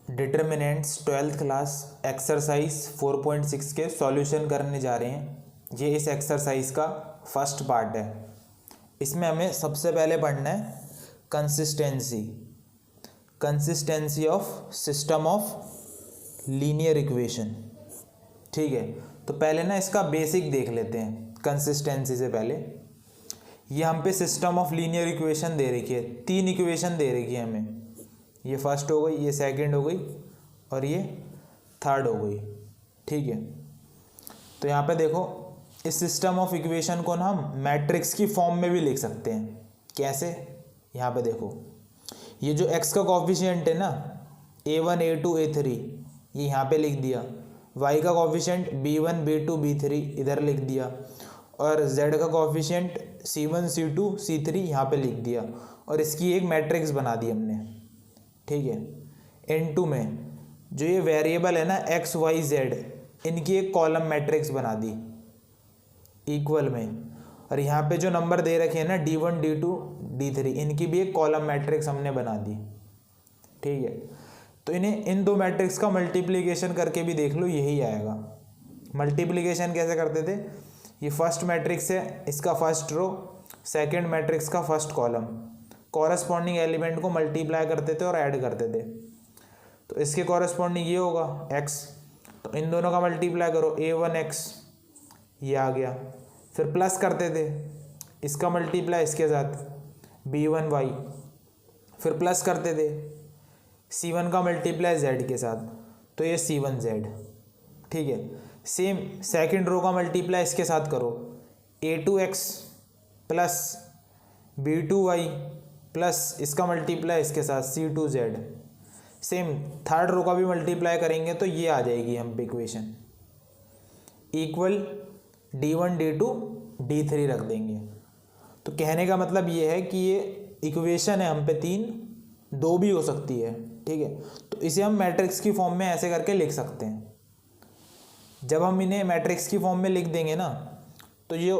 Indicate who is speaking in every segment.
Speaker 1: Determinants 12th class exercise 4.6 के solution करने जा रहे हैं। ये इस एक्सरसाइज का फर्स्ट पार्ट है। इसमें हमें सबसे पहले पढ़ना है consistency of system of linear equation. ठीक है, तो पहले ना इसका बेसिक देख लेते हैं। कंसिस्टेंसी से पहले ये हम पे सिस्टम ऑफ लीनियर इक्वेशन दे रखी है, 3 इक्वेशन दे रखी है हमें। ये फर्स्ट हो गई, ये सेकंड हो गई और ये थर्ड हो गई। ठीक है, तो यहाँ पे देखो इस सिस्टम ऑफ इक्वेशन को ना हम मैट्रिक्स की फॉर्म में भी लिख सकते हैं। कैसे? यहाँ पे देखो ये जो x का कॉफिशिएंट है ना a1 a2 a3 ये यहाँ पे लिख दिया, y का कॉफिशिएंट b1 b2 b3 इधर लिख दिया और z का कॉफिशिएंट c1 c2 c3 यहाँ पे लिख दिया और इसकी एक मैट्रिक्स बना दी हमने। ठीक है, n2 में जो ये वेरिएबल है ना x y z इनकी एक कॉलम मैट्रिक्स बना दी इक्वल में, और यहाँ पे जो नंबर दे रखे हैं ना d1 d2 d3 इनकी भी एक कॉलम मैट्रिक्स हमने बना दी। ठीक है, तो इन्हें इन दो मैट्रिक्स का मल्टीप्लिकेशन करके भी देख लो, यही आएगा। मल्टीप्लिकेशन कैसे करते थे? ये फर्स्ट मैट्रिक्स है, इसका फर्स्ट रो, सेकंड मैट्रिक्स का फर्स्ट कॉलम, कॉरस्पॉन्डिंग एलिमेंट को मल्टीप्लाई करते थे और ऐड करते थे। तो इसके कॉरस्पॉन्डिंग ये होगा x, तो इन दोनों का मल्टीप्लाई करो a1x ये आ गया। फिर प्लस करते थे, इसका मल्टीप्लाई इसके साथ b1y, फिर प्लस करते थे c1 का मल्टीप्लाई z के साथ, तो ये c1z। ठीक है, सेम सेकंड रो का मल्टीप्लाई इसके साथ करो a2x प्लस b2y प्लस इसका मल्टीप्लाई इसके साथ c2z। सेम थर्ड रो का भी मल्टीप्लाई करेंगे तो ये आ जाएगी हम पे equation equal d1 d2 d3 रख देंगे। तो कहने का मतलब ये है कि ये इक्वेशन है हम पे 3, 2 भी हो सकती है। ठीक है, तो इसे हम मैट्रिक्स की फॉर्म में ऐसे करके लिख सकते हैं। जब हम इन्हें मैट्रिक्स की फॉर्म में लिख देंगे ना तो ये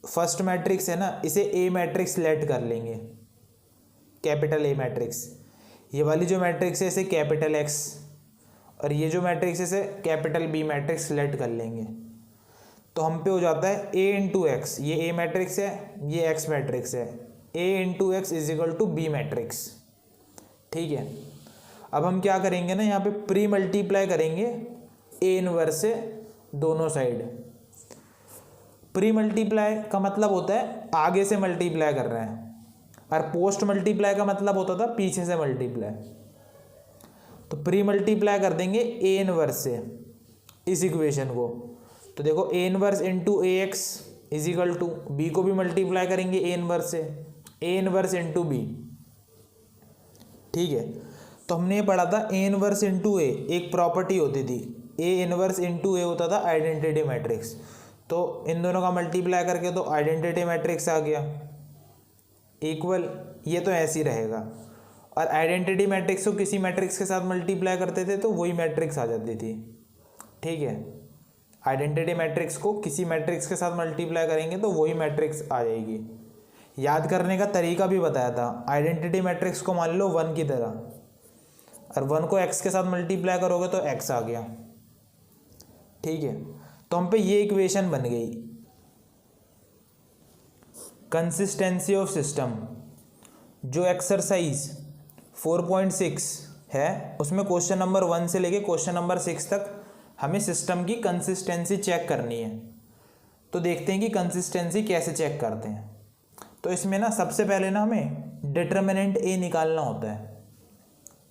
Speaker 1: फर्स्ट मैट्रिक्स है ना इसे ए मैट्रिक्स लेट कर लेंगे, कैपिटल ए मैट्रिक्स। ये वाली जो मैट्रिक्स है इसे कैपिटल एक्स और ये जो मैट्रिक्स है इसे कैपिटल बी मैट्रिक्स लेट कर लेंगे। तो हम पे हो जाता है a इंटू एक्स, ये ए मैट्रिक्स है, ये एक्स मैट्रिक्स है, a into X is equal to B matrix. ठीक है, अब हम क्या करेंगे ना यहाँ पे प्री मल्टीप्लाई करेंगे a इनवर्स से दोनों साइड। प्री मल्टीप्लाई का मतलब होता है आगे से मल्टीप्लाई कर रहे हैं, और पोस्ट मल्टीप्लाई का मतलब होता था पीछे से मल्टीप्लाई। तो प्री मल्टीप्लाई कर देंगे a इनवर्स से इस इक्वेशन को, तो देखो a inverse into A X is equal to B को भी मल्टीप्लाई करेंगे a इनवर्स से, a इनवर्स इंटू बी। ठीक है, तो हमने ये पढ़ा था a इनवर्स इंटू ए एक प्रॉपर्टी होती थी, a इनवर्स इंटू ए होता था आइडेंटिटी मैट्रिक्स। तो इन दोनों का मल्टीप्लाई करके तो आइडेंटिटी मैट्रिक्स आ गया इक्वल, ये तो ऐसे ही रहेगा। और आइडेंटिटी मैट्रिक्स को किसी मैट्रिक्स के साथ मल्टीप्लाई करते थे तो वही मैट्रिक्स आ जाती थी। ठीक है, आइडेंटिटी मैट्रिक्स को किसी मैट्रिक्स के साथ मल्टीप्लाई करेंगे तो वही मैट्रिक्स आ जाएगी। याद करने का तरीका भी बताया था। आइडेंटिटी मैट्रिक्स को मान लो 1 की तरह, और 1 को x के साथ मल्टीप्लाई करोगे तो x आ गया। ठीक है, तो हम पे ये इक्वेशन बन गई। कंसिस्टेंसी ऑफ सिस्टम जो एक्सरसाइज 4.6 है उसमें क्वेश्चन नंबर 1 से लेके क्वेश्चन नंबर 6 तक हमें सिस्टम की कंसिस्टेंसी चेक करनी है। तो देखते हैं कि कंसिस्टेंसी कैसे चेक करते हैं। तो इसमें ना सबसे पहले ना हमें डिटर्मिनेंट ए निकालना होता है।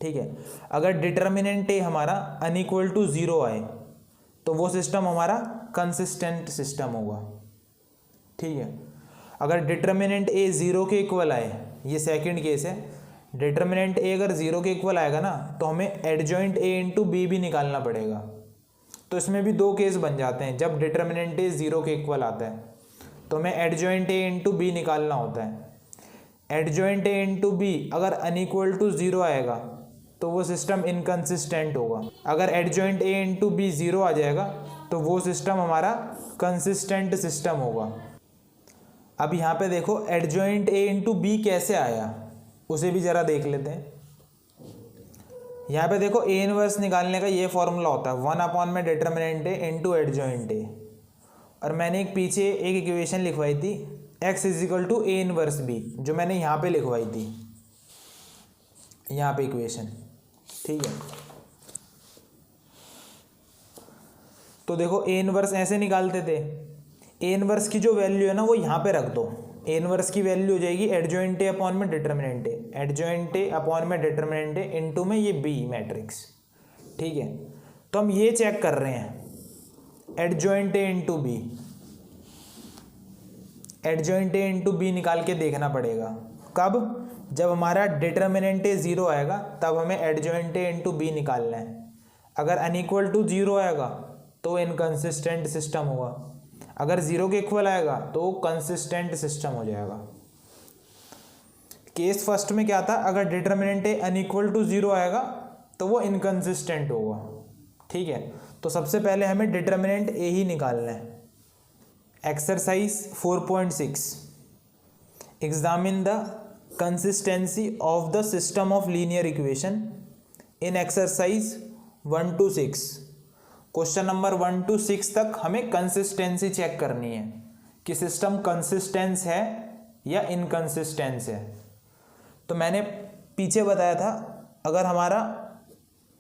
Speaker 1: ठीक है, अगर डिटर्मिनेंट ए हमारा अनइक्वल टू 0 आए तो वो सिस्टम हमारा कंसिस्टेंट सिस्टम होगा। ठीक है, अगर डिटर्मिनेंट ए 0 के इक्वल आए, ये सेकंड केस है, डिटर्मिनेंट ए अगर 0 के इक्वल आएगा ना तो हमें एडजॉइंट ए इंटू बी भी निकालना पड़ेगा। तो इसमें भी 2 केस बन जाते हैं। जब डिटर्मिनेंट ए 0 के इक्वल आता है तो हमें एडजॉइंट ए इंटू बी निकालना होता है। एडजॉइंट ए इंटू बी अगर अनइक्वल टू 0 आएगा तो वो सिस्टम इनकंसिस्टेंट होगा। अगर एडजॉइंट ए इंटू बी 0 आ जाएगा तो वो सिस्टम हमारा कंसिस्टेंट सिस्टम होगा। अब यहाँ पे देखो एडजॉइंट ए इंटू बी कैसे आया उसे भी ज़रा देख लेते हैं। यहाँ पे देखो ए इनवर्स निकालने का ये फॉर्मूला होता है 1 में determinant A into adjoint A, और मैंने एक पीछे एक इक्वेशन लिखवाई थी x is equal to A inverse B, जो मैंने यहाँ पे लिखवाई थी, यहाँ पे इक्वेशन। ठीक है, तो देखो ए इनवर्स ऐसे निकालते थे। ए इनवर्स की जो वैल्यू है ना वो यहाँ पे रख दो। ए इनवर्स की वैल्यू हो जाएगी एडजॉइंट ए अपॉन में determinant A, adjoint A upon में डिटर्मिनेंट ए इनटू में ये बी मैट्रिक्स। ठीक है, तो हम ये चेक कर रहे हैं adjoint A into B, adjoint A into B निकाल के देखना पड़ेगा। कब? जब हमारा डिटर्मिनेंट ए जीरो आएगा तब हमें एडजॉइंट ए इंटू बी निकालना है। अगर अनइक्वल टू जीरो आएगा तो इनकंसिस्टेंट सिस्टम होगा, अगर जीरो के इक्वल आएगा तो कंसिस्टेंट सिस्टम हो जाएगा। केस फर्स्ट में क्या था, अगर determinant A unequal to zero आएगा तो वो इनकंसिस्टेंट होगा। ठीक है, तो सबसे पहले हमें डिटर्मिनेंट ए ही निकालना है। Exercise 4.6, examine the consistency of the system of linear equation in exercise 1 to 6। Question number 1 to 6 तक हमें कंसिस्टेंसी चेक करनी है कि सिस्टम कंसिस्टेंस है या इनकंसिस्टेंस है। तो मैंने पीछे बताया था अगर हमारा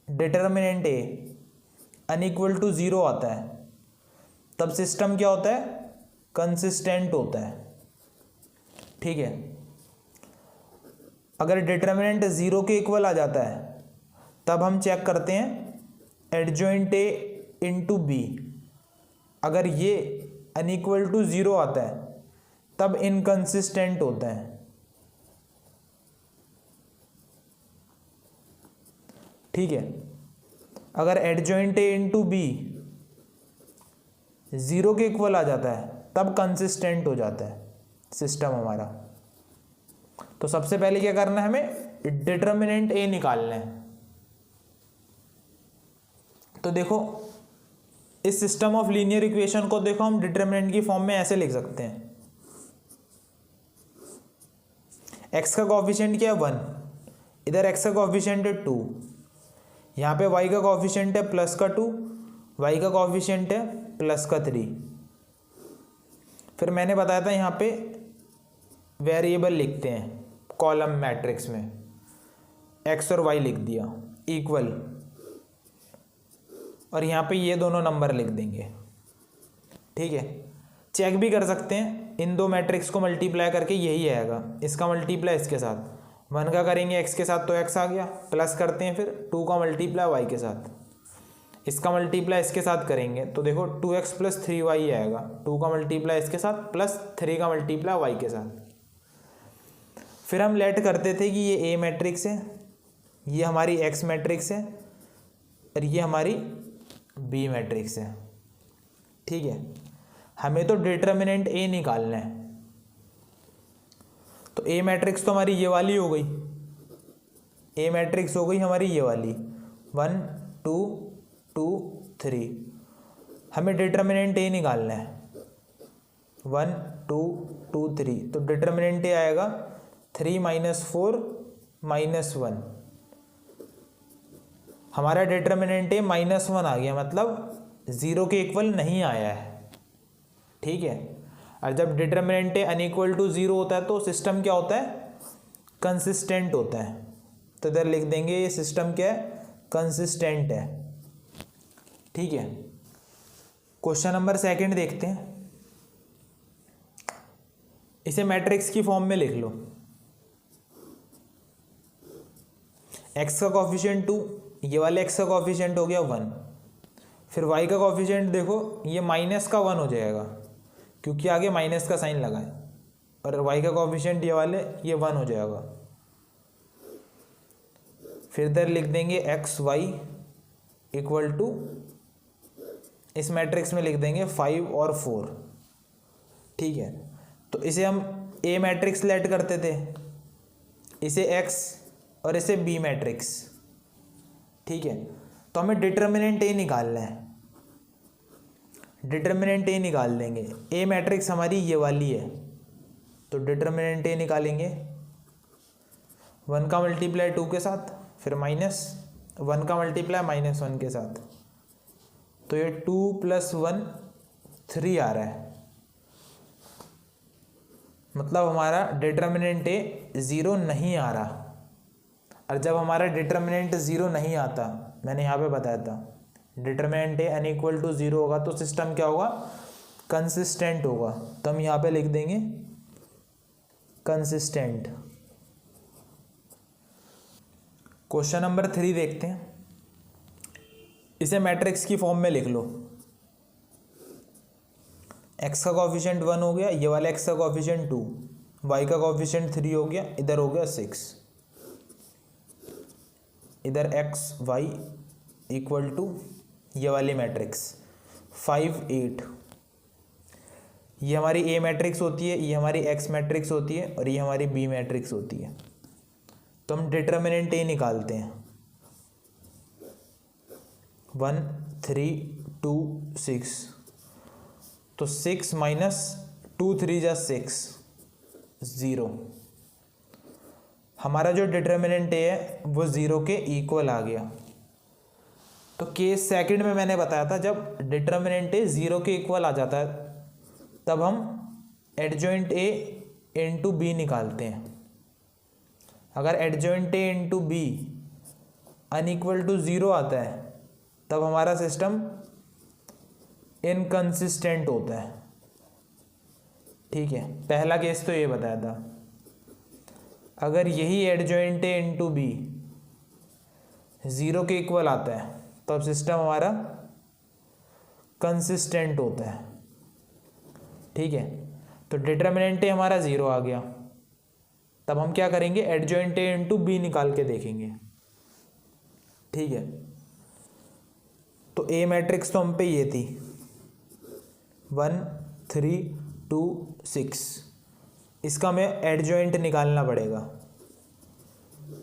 Speaker 1: determinant A unequal to zero आता है तब सिस्टम क्या होता है, कंसिस्टेंट होता है। ठीक है, अगर डिटर्मिनेंट जीरो के इक्वल आ जाता है तब हम चेक करते हैं एडजॉइंट ए इंटू बी, अगर ये अनइक्वल टू जीरो आता है तब इनकंसिस्टेंट होता है। ठीक है, अगर adjoint A into B zero के इक्वल आ जाता है तब कंसिस्टेंट हो जाता है सिस्टम हमारा। तो सबसे पहले क्या करना है, हमें डिटर्मिनेंट ए निकालना है। तो देखो इस सिस्टम ऑफ लीनियर इक्वेशन को देखो हम डिटर्मिनेंट की फॉर्म में ऐसे लिख सकते हैं, x का कोएफिशिएंट क्या है 1, इधर x का कोएफिशिएंट है 2, यहाँ पे y का कोएफिशिएंट है प्लस का 2, y का कोएफिशिएंट है प्लस का 3। फिर मैंने बताया था यहाँ पे वेरिएबल लिखते हैं कॉलम मैट्रिक्स में, x और y लिख दिया इक्वल, और यहाँ पे ये दोनों नंबर लिख देंगे। ठीक है, चेक भी कर सकते हैं, इन दो मैट्रिक्स को मल्टीप्लाई करके यही आएगा, इसका मल्टीप्लाई इसके साथ, 1 का करेंगे x के साथ तो x आ गया, प्लस करते हैं फिर 2 का मल्टीप्लाई y के साथ, इसका मल्टीप्लाई इसके साथ करेंगे तो देखो 2x प्लस 3y आएगा, 2 का मल्टीप्लाई इसके साथ प्लस 3 का मल्टीप्लाई y के साथ। फिर हम लेट करते थे कि ये A मैट्रिक्स है, ये हमारी X मैट्रिक्स है और ये हमारी B मैट्रिक्स है। ठीक है, हमें तो डिटर्मिनेंट A निकालना है। तो A मैट्रिक्स तो हमारी ये वाली हो गई, A मैट्रिक्स हो गई हमारी ये वाली 1 2 2 3। हमें डिटर्मिनेंट A निकालना है 1 2 2 3, तो डिटर्मिनेंट A आएगा 3 - 4 - 1। हमारा डिटर्मिनेंट ए -1 आ गया, मतलब ज़ीरो के इक्वल नहीं आया है। ठीक है, और जब determinant A unequal to zero होता है तो सिस्टम क्या होता है, कंसिस्टेंट होता है। तो इधर लिख देंगे ये सिस्टम क्या है, कंसिस्टेंट है। ठीक है, क्वेश्चन नंबर 2 देखते हैं। इसे मैट्रिक्स की फॉर्म में लिख लो, x का कोएफिशिएंट 2, ये वाले x का कोएफिशिएंट हो गया 1, फिर y का कोएफिशिएंट देखो ये -1 हो जाएगा क्योंकि आगे माइनस का साइन लगा है, और y का कोएफिशिएंट ये वाले ये 1 हो जाएगा। फिर इधर लिख देंगे x y इक्वल टू, इस मैट्रिक्स में लिख देंगे 5 और 4। ठीक है, तो इसे हम A मैट्रिक्स लेट करते थे, इसे x और इसे B मैट्रिक्स। ठीक है, तो हमें डिटर्मिनेंट A निकालना है, डिटर्मिनेंट A निकाल देंगे। A मैट्रिक्स हमारी ये वाली है, तो डिटर्मिनेंट A निकालेंगे 1 का मल्टीप्लाई 2 के साथ, फिर माइनस 1 का मल्टीप्लाई -1 के साथ, तो ये 2 + 1 3 आ रहा है। मतलब हमारा डिटर्मिनेंट ए 0 नहीं आ रहा। और जब हमारा डिटर्मिनेंट 0 नहीं आता, मैंने यहाँ पे बताया था डिटर्मिनेंट ए अनइक्वल टू 0 होगा तो सिस्टम क्या होगा, कंसिस्टेंट होगा। तो हम यहाँ पे लिख देंगे कंसिस्टेंट। क्वेश्चन नंबर 3 देखते हैं। इसे मैट्रिक्स की फॉर्म में लिख लो। x का कोएफिशिएंट 1 हो गया, ये वाला x का कोएफिशिएंट 2, y का कोएफिशिएंट 3 हो गया, इधर हो गया 6, इधर x y इक्वल टू ये वाली मैट्रिक्स 5 8। ये हमारी A मैट्रिक्स होती है, ये हमारी X मैट्रिक्स होती है और ये हमारी B मैट्रिक्स होती है। तो हम डिटर्मिनेंट A निकालते हैं। 1 3 2 6, तो 6 - 2 3 = 6 0। हमारा जो डिटर्मिनेंट A है वो 0 के इक्वल आ गया। तो केस सेकंड में मैंने बताया था जब डिटर्मिनेंट A 0 के इक्वल आ जाता है तब हम एडजॉइंट A इंटू B निकालते हैं। अगर adjoint A into B unequal to 0 आता है तब हमारा सिस्टम इनकंसिस्टेंट होता है। ठीक है, पहला केस तो ये बताया था। अगर यही एडजॉइंट A इंटू B 0 के इक्वल आता है तब सिस्टम हमारा कंसिस्टेंट होता है। ठीक है, तो डिटर्मिनेंट A हमारा 0 आ गया, तब हम क्या करेंगे, एडजॉइंट A इंटू B निकाल के देखेंगे। ठीक है, तो A मैट्रिक्स तो हम पे ये थी 1 3 2 6, इसका हमें एडजॉइंट निकालना पड़ेगा।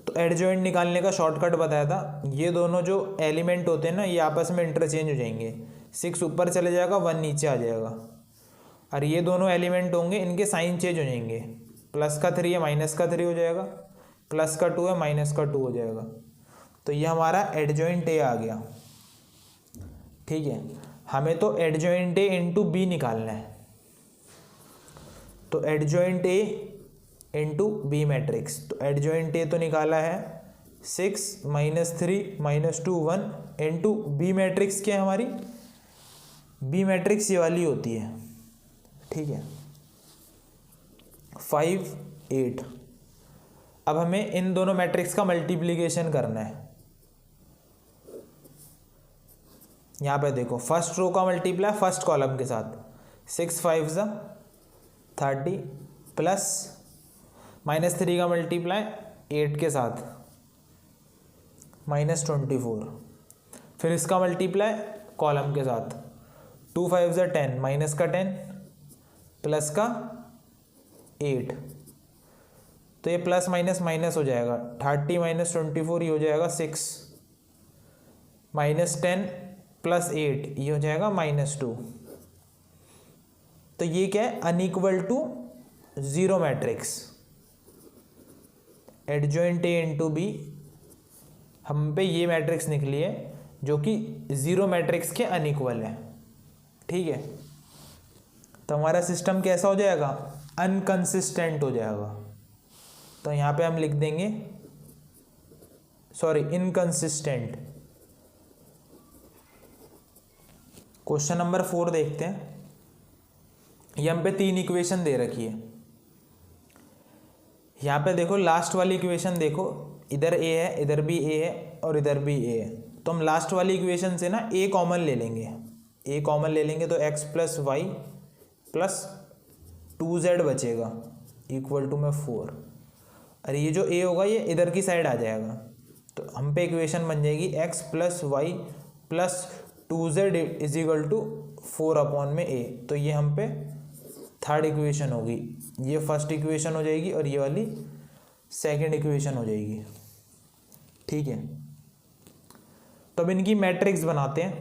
Speaker 1: तो एडजॉइंट निकालने का शॉर्टकट बताया था, ये दोनों जो एलिमेंट होते हैं ना ये आपस में इंटरचेंज हो जाएंगे। 6 ऊपर चले जाएगा, 1 नीचे आ जाएगा, और ये दोनों एलिमेंट होंगे, इनके साइन चेंज हो जाएंगे। प्लस का 3 है माइनस का 3 हो जाएगा, प्लस का 2 है माइनस का 2 हो जाएगा। तो ये हमारा एडजॉइंट A आ गया। ठीक है, हमें तो एडजॉइंट A इंटू B निकालना है। तो adjoint A into B matrix, तो एडजॉइंट A तो निकाला है 6 - 3 - 2 1 इंटू B मैट्रिक्स क्या है हमारी, B मैट्रिक्स ये वाली होती है। ठीक है, 5 8। अब हमें इन दोनों मैट्रिक्स का मल्टीप्लिकेशन करना है। यहाँ पे देखो फर्स्ट रो का मल्टीप्लाई फर्स्ट कॉलम के साथ, 6 5 = 30 प्लस -3 का मल्टीप्लाई 8 के साथ -24, फिर इसका मल्टीप्लाई कॉलम के साथ 2 5 = 10 माइनस का 10 प्लस का 8, तो ये प्लस माइनस माइनस हो जाएगा, 30 - 24 ये हो जाएगा 6, -10 + 8 ये हो जाएगा -2। तो ये क्या है, unequal to 0 matrix. Adjoint A into B हम पे ये मैट्रिक्स निकली है जो कि 0 मैट्रिक्स के अनइक्वल है। ठीक है, तो हमारा सिस्टम कैसा हो जाएगा, अनकंसिस्टेंट हो जाएगा। तो यहाँ पे हम लिख देंगे इनकंसिस्टेंट। क्वेश्चन नंबर 4 देखते हैं। ये हम पे 3 इक्वेशन दे रखी है। यहाँ पे देखो लास्ट वाली इक्वेशन देखो, इधर A है, इधर भी A है और इधर भी A है। तो हम लास्ट वाली इक्वेशन से ना A कॉमन ले लेंगे। A कॉमन ले लेंगे तो x + y + 2z बचेगा इक्वल टू में 4। और ये जो A होगा ये इधर की साइड आ जाएगा। तो हम पे इक्वेशन बन जाएगी x + y + 2z = 4/A। तो ये हम पे थर्ड इक्वेशन होगी, ये फर्स्ट इक्वेशन हो जाएगी और ये वाली सेकंड इक्वेशन हो जाएगी। ठीक है, तो अब इनकी मैट्रिक्स बनाते हैं।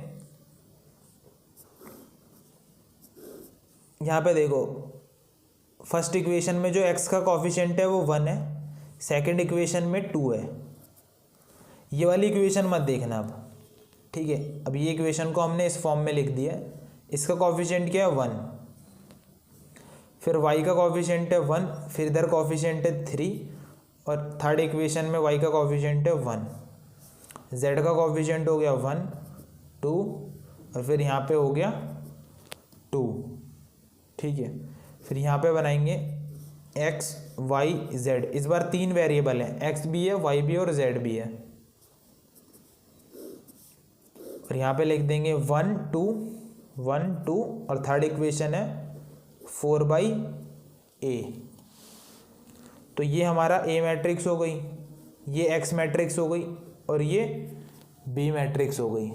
Speaker 1: यहाँ पे देखो फर्स्ट इक्वेशन में जो x का कोफिशिएंट है वो 1 है, सेकंड इक्वेशन में 2 है। ये वाली इक्वेशन मत देखना अब, ठीक है। अब ये इक्वेशन को हमने इस फॉर्म में लिख दिया, इसका कोफिशिएंट क्या है 1, फिर y का कोफिशिएंट है 1, फिर इधर कोफिशिएंट है 3, और थर्ड इक्वेशन में y का कोफिशिएंट है 1, z का कोफिशिएंट हो गया 1 2, और फिर यहाँ पे हो गया 2, ठीक है। फिर यहाँ पे बनाएंगे x y z, इस बार 3 वेरिएबल हैं, x भी है y भी है और z भी है, और यहाँ पे लिख देंगे 1 2 1 2, और थर्ड इक्वेशन है 4/a। तो ये हमारा a मैट्रिक्स हो गई, ये x मैट्रिक्स हो गई, और ये b मैट्रिक्स हो गई।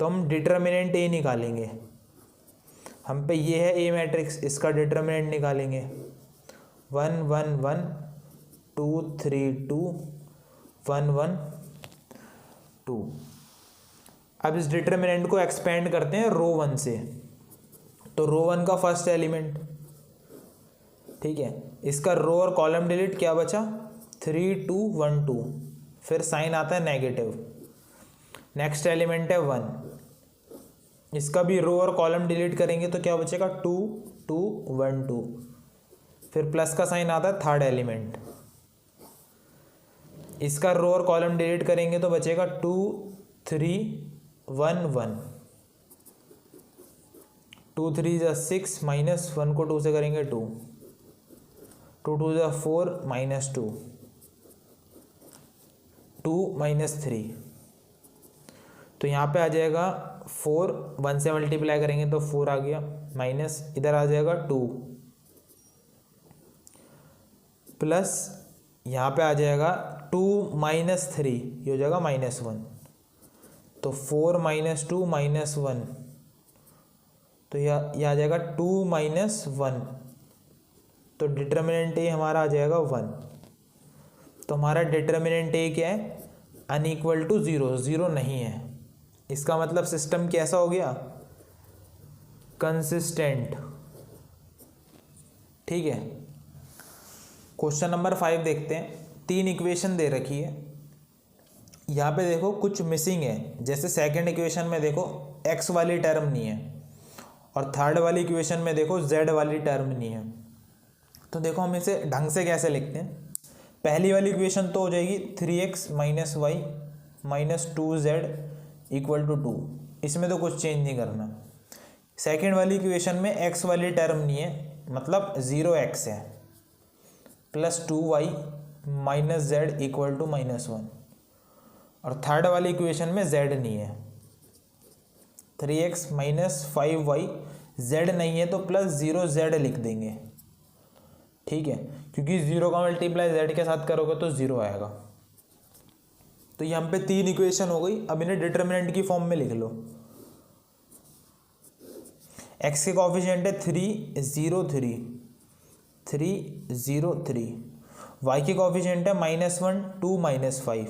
Speaker 1: तो हम डिटर्मिनेंट a निकालेंगे, हम पे ये है a मैट्रिक्स, इसका डिटर्मिनेंट निकालेंगे 1 1 1 2 3 2 1 1 2। अब इस डिटर्मिनेंट को एक्सपेंड करते हैं रो 1 से, तो रो 1 का फर्स्ट एलिमेंट, ठीक है, इसका रो और कॉलम डिलीट, क्या बचा 3 2 1 2, फिर साइन आता है नेगेटिव, नेक्स्ट एलिमेंट है 1, इसका भी रो और कॉलम डिलीट करेंगे तो क्या बचेगा 2 2 1 2, फिर प्लस का साइन आता है थर्ड एलिमेंट, इसका रो और कॉलम डिलीट करेंगे तो बचेगा 2 3 1 1, 2 3 जा 6, माइनस 1 को 2 से करेंगे 2 2 2 जा 4, माइनस 2 2 माइनस 3, तो यहाँ पे आ जाएगा 4, 1 से मल्टीप्लाई करेंगे तो 4 आ गया, माइनस इधर आ जाएगा 2, प्लस यहाँ पे आ जाएगा 2 माइनस 3, ये हो जाएगा -1, तो 4 माइनस 2 माइनस 1, तो यह आ जाएगा 2 माइनस 1, तो डिटर्मिनेंट ए हमारा आ जाएगा 1। तो हमारा डिटर्मिनेंट ए क्या है, अनइक्वल टू 0, 0 नहीं है, इसका मतलब सिस्टम कैसा हो गया, कंसिस्टेंट, ठीक है। क्वेश्चन नंबर 5 देखते हैं, 3 इक्वेशन दे रखी है, यहाँ पे देखो कुछ मिसिंग है, जैसे सेकंड इक्वेशन में देखो x वाली टर्म नहीं है, और थर्ड वाली इक्वेशन में देखो z वाली टर्म नहीं है। तो देखो हम इसे ढंग से कैसे लिखते हैं, पहली वाली इक्वेशन तो हो जाएगी 3x minus Y minus 2z equal to 2, इसमें तो कुछ चेंज नहीं करना। सेकंड वाली इक्वेशन में x वाली टर्म नहीं है, मतलब 0x है, plus 2y minus z equal to -1, और थर्ड वाली इक्वेशन में z नहीं है, 3x माइनस 5y, z नहीं है तो प्लस 0z लिख देंगे, ठीक है, क्योंकि 0 का मल्टीप्लाई z के साथ करोगे तो 0 आएगा। तो यहाँ पे 3 इक्वेशन हो गई, अब इन्हें डिटर्मिनेंट की फॉर्म में लिख लो। x के कोफिशिएंट है 3 0 3 3 0 3, y के कोफिशिएंट है -1 2 -5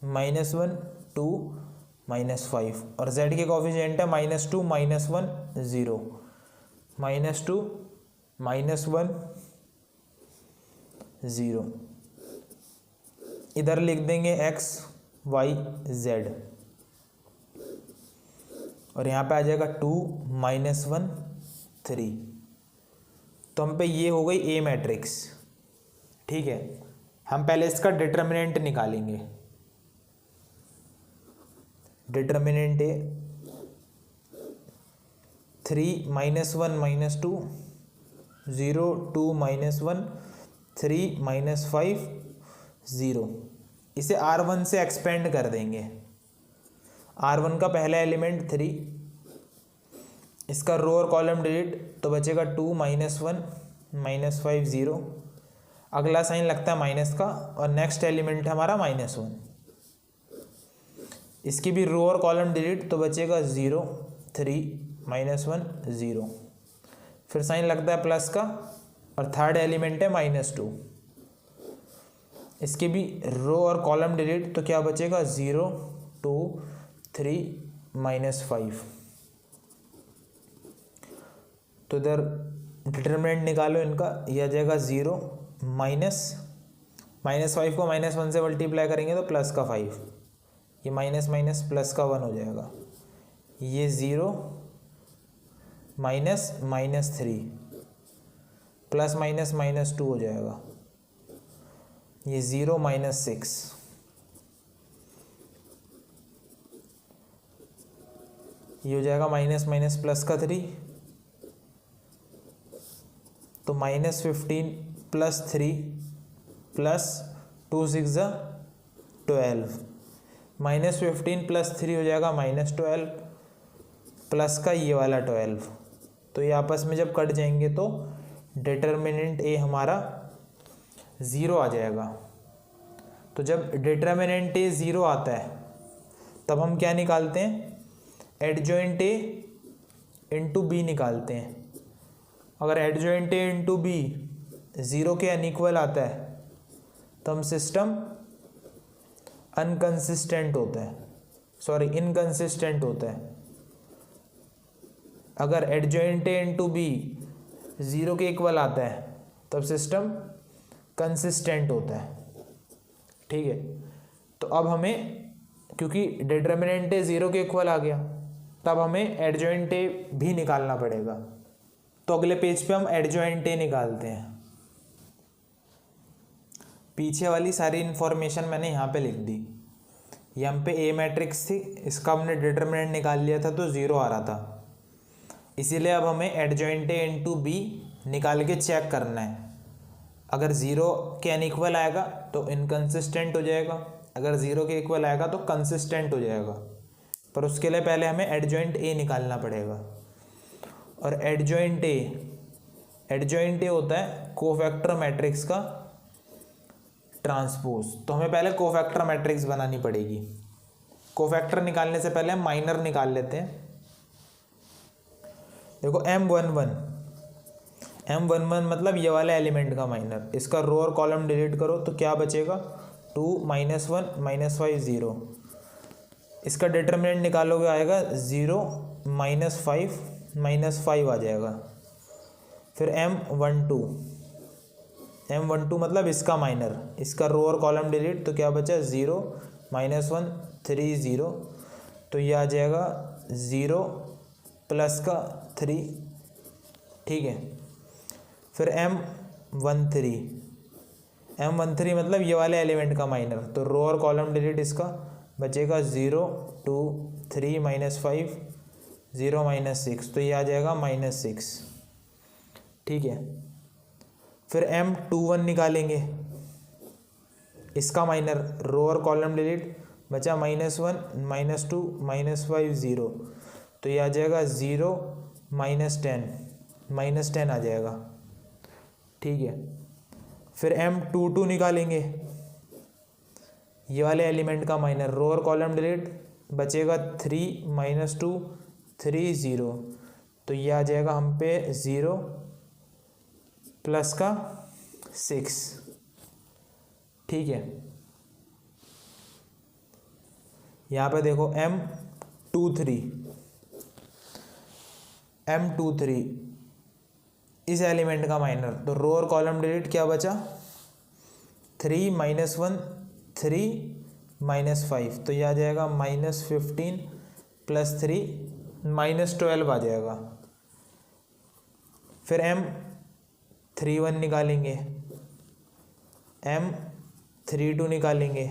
Speaker 1: -1 2 -5, और z के कोफिशिएंट है -2 -1 0 -2 -1 0, इधर लिख देंगे x y z, और यहाँ पे आ जाएगा 2 -1 3। तो हम पे ये हो गई ए मैट्रिक्स, ठीक है। हम पहले इसका डिटर्मिनेंट निकालेंगे, डिटर्मिनेंट ए 3 -1 -2 0 2 -1 3 -5 0, इसे R1 से एक्सपेंड कर देंगे। R1 का पहला एलिमेंट 3, इसका रो और कॉलम डिलीट तो बचेगा 2 -1 -5 0, अगला साइन लगता है माइनस का, और नेक्स्ट एलिमेंट है हमारा -1, इसकी भी रो और कॉलम डिलीट तो बचेगा 0 3 -1 0, फिर साइन लगता है प्लस का, और थर्ड एलिमेंट है -2, इसके भी रो और कॉलम डिलीट तो क्या बचेगा 0 2 3 -5। तो इधर डिटर्मिनेंट निकालो इनका, यह आ जाएगा 0 -5 को -1 से मल्टीप्लाई करेंगे तो प्लस का 5, ये माइनस माइनस प्लस का 1 हो जाएगा, ये 0 minus minus 3 plus minus minus 2 हो जाएगा, ये 0 माइनस 6, ये हो जाएगा माइनस माइनस प्लस का 3, तो minus 15 plus 3 plus 2 6 12, minus 15 plus 3 हो जाएगा माइनस 12 प्लस का ये वाला 12, तो ये आपस में जब कट जाएंगे तो डिटर्मिनेंट ए हमारा 0 आ जाएगा। तो जब डिटर्मिनेंट ए 0 आता है तब हम क्या निकालते हैं, एडजॉइंट ए इंटू बी निकालते हैं। अगर एडजॉइंट ए इंटू बी 0 के अनइक्वल आता है तो हम सिस्टम इनकंसिस्टेंट होता है। अगर एडजॉइंट ए इंटू बी 0 के इक्वल आता है तब सिस्टम कंसिस्टेंट होता है। ठीक है, तो अब हमें, क्योंकि डिटर्मिनेंट ए 0 के इक्वल आ गया, तब हमें एडजॉइंट ए भी निकालना पड़ेगा। तो अगले पेज पे हम एडजॉइंट ए निकालते हैं। पीछे वाली सारी इंफॉर्मेशन मैंने यहाँ पे लिख दी। यहाँ पे ए मैट्रिक्स थी, इसका हमने डिटर्मिनेंट निकाल लिया था तो 0 आ रहा था, इसीलिए अब हमें एडजॉइंट ए इंटू बी निकाल के चेक करना है। अगर 0 के अनइक्वल आएगा तो इनकंसिस्टेंट हो जाएगा, अगर 0 के इक्वल आएगा तो कंसिस्टेंट हो जाएगा, पर उसके लिए पहले हमें एडजॉइंट ए निकालना पड़ेगा। और एडजॉइंट ए होता है कोफैक्टर मैट्रिक्स का ट्रांसपोज। तो हमें पहले कोफैक्टर मैट्रिक्स बनानी पड़ेगी। कोफैक्टर निकालने से पहले हम माइनर निकाल लेते हैं। देखो M11 मतलब ये वाला एलिमेंट का माइनर, इसका रो और कॉलम डिलीट करो तो क्या बचेगा, 2 -1 -5 0। इसका डिटर्मिनेंट निकालोगे आएगा 0 -5 -5 आ जाएगा। फिर M12 मतलब इसका माइनर, इसका रो और कॉलम डिलीट तो क्या बचा, 0 -1 3 0, तो ये आ जाएगा 0 प्लस का 3। ठीक है, फिर M13 मतलब ये वाले एलिमेंट का माइनर, तो रो और कॉलम डिलीट इसका बचेगा 0 2 3 -5 0 -6, तो ये आ जाएगा -6। ठीक है, फिर M21 निकालेंगे, इसका माइनर रो और कॉलम डिलीट बचा -1 -2 -5 0, तो ये आ जाएगा 0 -10 आ जाएगा। ठीक है, फिर M22 निकालेंगे, ये वाले एलिमेंट का माइनर रो और कॉलम डिलीट बचेगा 3 -2 3 0, तो ये आ जाएगा हम पे 0 प्लस का 6। ठीक है, यहाँ पे देखो M23 इस एलिमेंट का माइनर, तो रो और कॉलम डिलीट क्या बचा, 3 -1 3 -5, तो ये आ जाएगा -15 प्लस 3 -12 आ जाएगा। फिर M31 निकालेंगे, M32 निकालेंगे,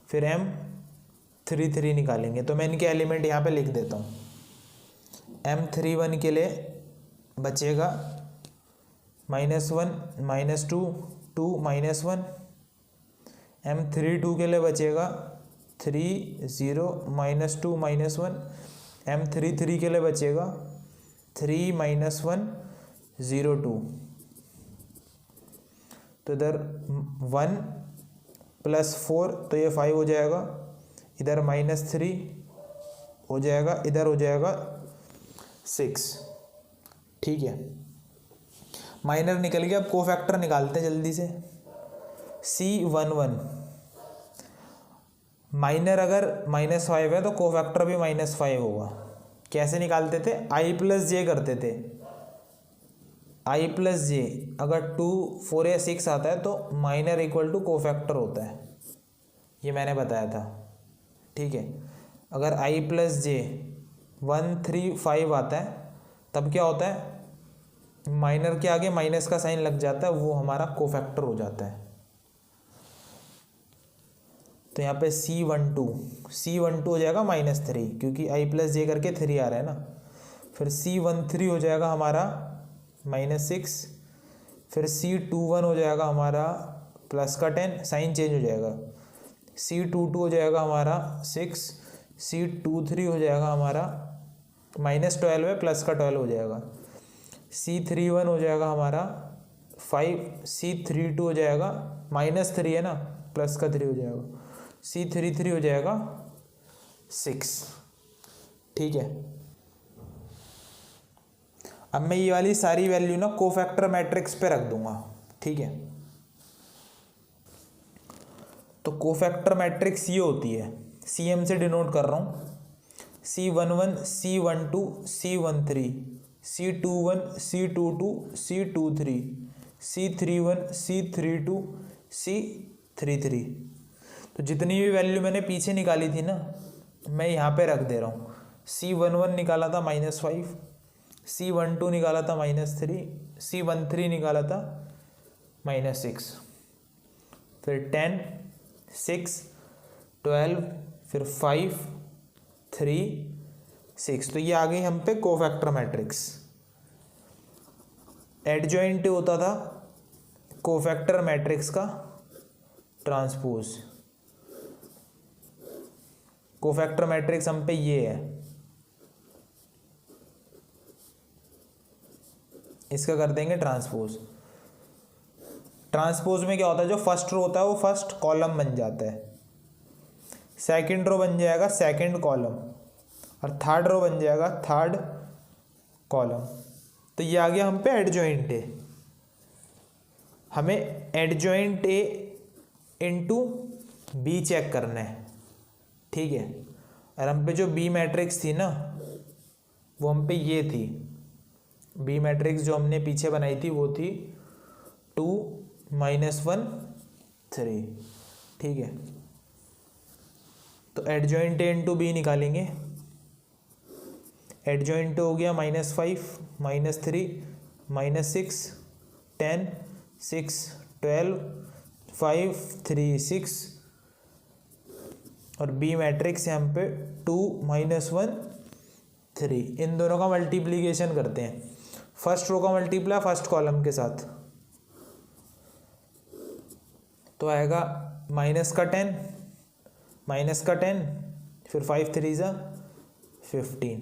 Speaker 1: फिर M33 निकालेंगे। तो मैं इनके एलिमेंट यहाँ पे लिख देता हूँ। M31 के लिए बचेगा -1 -2 2 -1। M32 के लिए बचेगा 3 0 -2 -1। M33 के लिए बचेगा 3 -1 0 2। तो इधर 1 + 4 तो ये 5 हो जाएगा, इधर -3 हो जाएगा, इधर हो जाएगा 6। ठीक है, माइनर निकल गया। अब कोफैक्टर निकालते हैं जल्दी से। C11 माइनर अगर -5 है तो कोफैक्टर भी -5 होगा। कैसे निकालते थे, I+J करते थे। I+J अगर 2 4 या 6 आता है तो माइनर इक्वल टू कोफैक्टर होता है। ये मैंने बताया था, ठीक है। अगर i प्लस जे 135 आता है तब क्या होता है, माइनर के आगे माइनस का साइन लग जाता है, वो हमारा कोफैक्टर हो जाता है। तो यहाँ पे C12 हो जाएगा -3, क्योंकि i प्लस जे करके 3 आ रहा है ना। फिर C13 हो जाएगा हमारा -6, फिर C21 हो जाएगा हमारा प्लस का 10, साइन चेंज हो जाएगा। C22 हो जाएगा हमारा 6, C23 हो जाएगा हमारा -12 है, प्लस का 12 हो जाएगा। C31 हो जाएगा हमारा 5, C32 हो जाएगा -3 है ना, प्लस का 3 हो जाएगा। C33 हो जाएगा 6, ठीक है। अब मैं ये वाली सारी वैल्यू ना कोफैक्टर मैट्रिक्स पे रख दूंगा, ठीक है। तो कोफैक्टर मैट्रिक्स ये होती है, CM से डिनोट कर रहा हूँ, C11 C12 C13 C21 C22 C23 C31 C32 C33। तो जितनी भी वैल्यू मैंने पीछे निकाली थी ना, मैं यहाँ पे रख दे रहा हूँ। C11 निकाला था -5, C12 निकाला था -3, C13 निकाला था -6, फिर 10 6 12, फिर 5 3 6। तो ये आ गई हम पे कोफैक्टर मैट्रिक्स। एडजॉइंट होता था कोफैक्टर मैट्रिक्स का ट्रांसपोज। कोफैक्टर मैट्रिक्स हम पे ये है, इसका कर देंगे ट्रांसपोज। ट्रांसपोज में क्या होता है, जो फर्स्ट रो होता है वो फर्स्ट कॉलम बन जाता है, सेकंड रो बन जाएगा सेकंड कॉलम, और थर्ड रो बन जाएगा थर्ड कॉलम। तो ये आ गया हम पे एडजॉइंट ए। हमें adjoint A into B check करना है, ठीक है। और हम पे जो बी मैट्रिक्स थी ना, वो हम पे ये थी, बी मैट्रिक्स जो हमने पीछे बनाई थी वो थी 2 -1 3, ठीक है। तो एडजॉइंट ए इंटू बी निकालेंगे। एडजॉइंट हो गया -5 -3 -6 10 6 12 5 3 6, और बी मैट्रिक्स यहाँ पे 2 -1 3। इन दोनों का मल्टीप्लीकेशन करते हैं, फर्स्ट रो का मल्टीप्लाई फर्स्ट कॉलम के साथ, तो आएगा -10 फिर 5 3 15।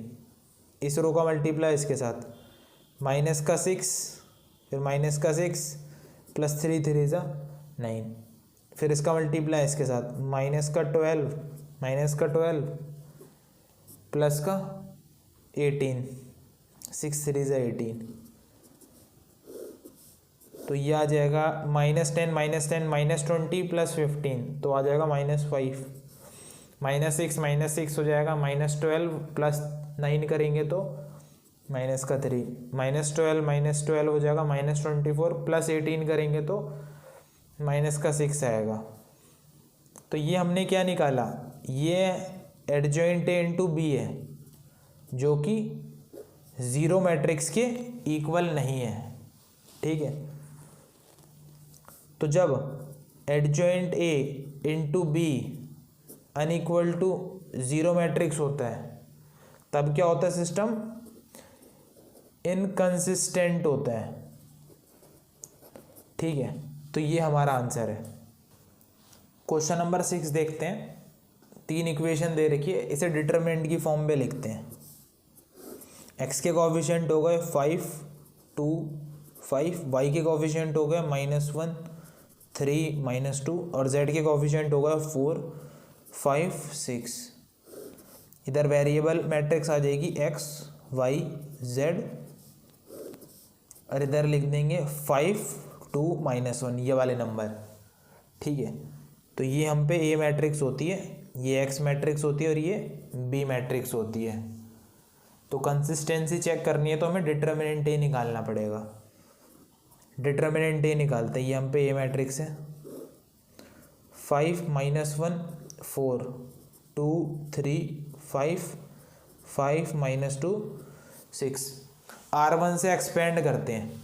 Speaker 1: इस रो का मल्टीप्लाई इसके साथ -6 फिर -6 प्लस 3 3 9, फिर इसका मल्टीप्लाई इसके साथ -12 प्लस का 18, 6 3 18। तो ये आ जाएगा -10 -20 प्लस 15, तो आ जाएगा -5। -6 हो जाएगा -12 प्लस 9 करेंगे तो -3, -12 हो जाएगा -24 प्लस 18 करेंगे तो -6 आएगा। तो ये हमने क्या निकाला, ये एडजॉइंट ए इंटू बी है, जो कि ज़ीरो मैट्रिक्स के इक्वल नहीं है, ठीक है। तो जब adjoint A into B unequal to zero matrix होता है, तब क्या होता है, सिस्टम इनकंसिस्टेंट होता है, ठीक है। तो ये हमारा आंसर है। क्वेश्चन नंबर 6 देखते हैं। 3 इक्वेशन दे रखी है, इसे डिटरमिनेंट की फॉर्म में लिखते हैं। x के कोएफिशिएंट हो गए 5 2 5, y के कोएफिशिएंट हो गए -1 3 -2, और z के कोएफिशिएंट हो गए 4 5 6। इधर वेरिएबल मैट्रिक्स आ जाएगी x y z, और इधर लिख देंगे 5 2 -1, ये वाले नंबर, ठीक है। तो ये हम पे ए मैट्रिक्स होती है, ये एक्स मैट्रिक्स होती है, और ये बी मैट्रिक्स होती है। तो कंसिस्टेंसी चेक करनी है तो हमें डिटर्मिनेंट ए निकालना पड़ेगा। डिटर्मिनेंट ए निकालते हैं, ये हम पे ए मैट्रिक्स है 5 माइनस 1 4 2 3 5 5 माइनस 2 6। R1 से एक्सपेंड करते हैं।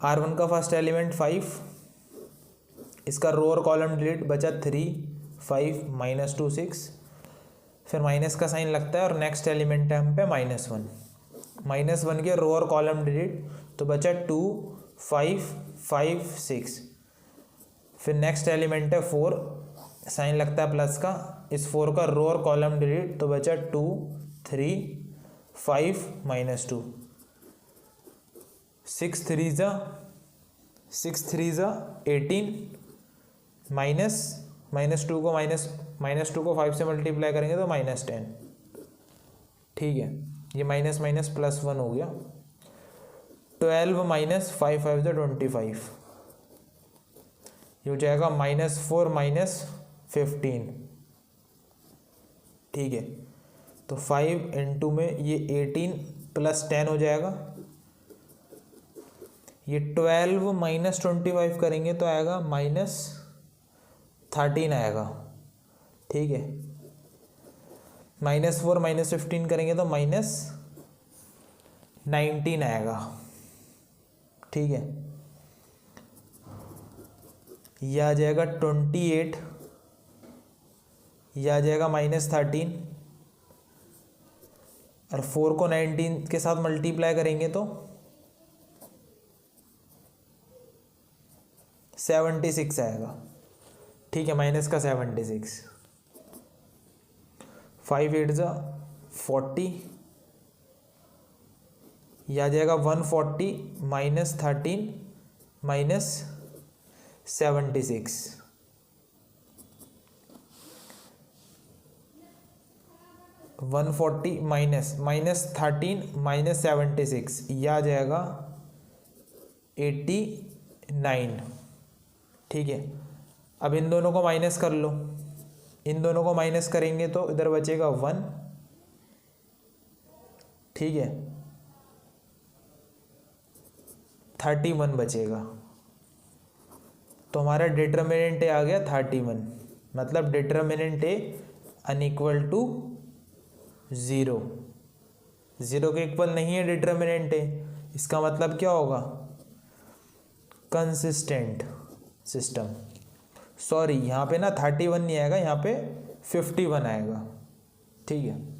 Speaker 1: R1 का फर्स्ट एलिमेंट 5, इसका रो और कॉलम डिलीट, बचा 3 5 माइनस 2 6, फिर माइनस का साइन लगता है और नेक्स्ट एलिमेंट है हम पे -1। -1 के रो और कॉलम डिलीट, तो बचा 2 5 5 6, फिर नेक्स्ट एलिमेंट है 4, साइन लगता है प्लस का, इस 4 का रो और कॉलम डिलीट, तो बचा 2 3 5 माइनस 2, 6 3 ज़ा 18, माइनस टू को 5 से मल्टीप्लाई करेंगे तो -10। ठीक है, ये माइनस माइनस +1 हो गया। 12 माइनस 5 5 = 25, ये हो जाएगा -4 माइनस 15। ठीक है, तो 5 इंटू में ये 18 + 10 हो जाएगा। ये 12 माइनस 25 करेंगे तो आएगा -13 आएगा। ठीक है, -4 माइनस 15 करेंगे तो -19 आएगा। ठीक है, यह आ जाएगा 28, यह आ जाएगा -13, और 4 को 19 के साथ मल्टीप्लाई करेंगे तो 76 आएगा। ठीक है, माइनस का 76, 5 8 ज़ा 40, यह आ जाएगा 140 -13 -76। -140 -13 -76, यह आ जाएगा 89। ठीक है, अब इन दोनों को माइनस कर लो, इन दोनों को माइनस करेंगे तो इधर बचेगा 1। ठीक है, 31 बचेगा, तो हमारा डिटर्मिनेंट ए आ गया 31, मतलब डिटर्मिनेंट ए अनइक्वल टू 0। 0 के इक्वल नहीं है डिटर्मिनेंट ए, इसका मतलब क्या होगा? Consistent system. सॉरी, यहाँ पे ना 31 नहीं आएगा, यहाँ पे 51 आएगा। ठीक है।